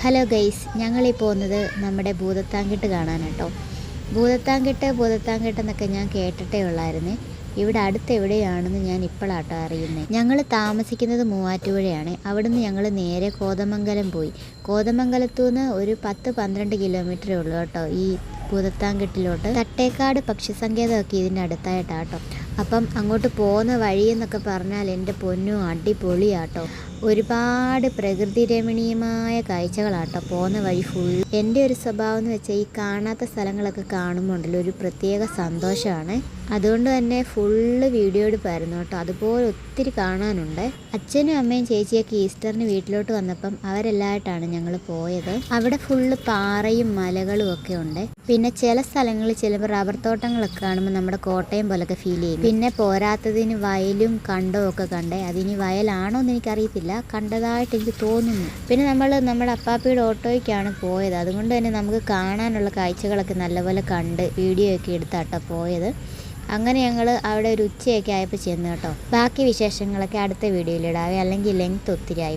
Hello guys, ഞങ്ങളീ പോകുന്നത് നമ്മുടെ ഭൂതത്താൻകെട്ട് കാണാനാണ് കേട്ടോ. ഭൂതത്താൻകെട്ട് എന്നൊക്കെ ഞാൻ കേട്ടിട്ടേ ഉള്ളായിരുന്നേ. ഇവിടെ അടുത്ത് എവിടെയാണെന്ന് ഞാൻ ഇപ്പോഴാട്ടോ അറിയുന്നത്. ഞങ്ങൾ താമസിക്കുന്നത് മൂവാറ്റുപുഴയാണ്. അവിടുന്ന് ഞങ്ങൾ നേരെ കോതമംഗലം പോയി. കോതമംഗലത്തു നിന്ന് ഒരു 10-12 കിലോമീറ്ററേ ഉള്ളൂ കേട്ടോ ഈ ഭൂതത്താൻകെട്ടിലോട്ട്. തട്ടേക്കാട് പക്ഷിസങ്കേതമൊക്കെ ഇതിൻ്റെ അടുത്തായിട്ടാട്ടോ. അപ്പം അങ്ങോട്ട് പോകുന്ന വഴി എന്നൊക്കെ പറഞ്ഞാൽ എൻ്റെ പൊന്നു അടിപൊളിയാട്ടോ. ഒരുപാട് പ്രകൃതി രമണീയമായ കാഴ്ചകളാട്ടോ പോകുന്ന വഴി ഫുൾ. എൻ്റെ ഒരു സ്വഭാവം എന്ന് വെച്ചാൽ ഈ കാണാത്ത സ്ഥലങ്ങളൊക്കെ കാണുമ്പോൾ ഉണ്ടല്ലോ ഒരു പ്രത്യേക സന്തോഷമാണ്. അതുകൊണ്ട് തന്നെ ഫുള്ള് വീഡിയോ എടുപ്പായിരുന്നു കേട്ടോ. അതുപോലെ ഒത്തിരി കാണാനുണ്ട്. അച്ഛനും അമ്മയും ചേച്ചിയൊക്കെ ഈസ്റ്ററിന് വീട്ടിലോട്ട് വന്നപ്പം അവരെല്ലായിട്ടാണ് ഞങ്ങൾ പോയത്. അവിടെ ഫുള്ള് പാറയും മലകളും ഒക്കെ ഉണ്ട്. പിന്നെ ചില സ്ഥലങ്ങളിൽ ചിലപ്പോൾ റബ്ബർ തോട്ടങ്ങളൊക്കെ കാണുമ്പോൾ നമ്മുടെ കോട്ടയം പോലൊക്കെ ഫീൽ ചെയ്യും. പിന്നെ പോരാത്തതിന് വയലും കണ്ടവും ഒക്കെ കണ്ടേ. അതിനി വയലാണോ എന്ന് എനിക്കറിയത്തില്ല, കണ്ടതായിട്ട് എനിക്ക് തോന്നുന്നു. പിന്നെ നമ്മൾ നമ്മുടെ അപ്പാപ്പിയുടെ ഓട്ടോയ്ക്കാണ് പോയത്. അതുകൊണ്ട് തന്നെ നമുക്ക് കാണാനുള്ള കാഴ്ചകളൊക്കെ നല്ലപോലെ കണ്ട് വീഡിയോ ഒക്കെ എടുത്താട്ടോ പോയത്. അങ്ങനെ ഞങ്ങൾ അവിടെ ഒരു ഉച്ചയൊക്കെ ആയപ്പോൾ ചെന്ന് കേട്ടോ. ബാക്കി വിശേഷങ്ങളൊക്കെ അടുത്ത വീഡിയോയിലിടാവേ, അല്ലെങ്കിൽ ലെങ്ത് ഒത്തിരി ആയി.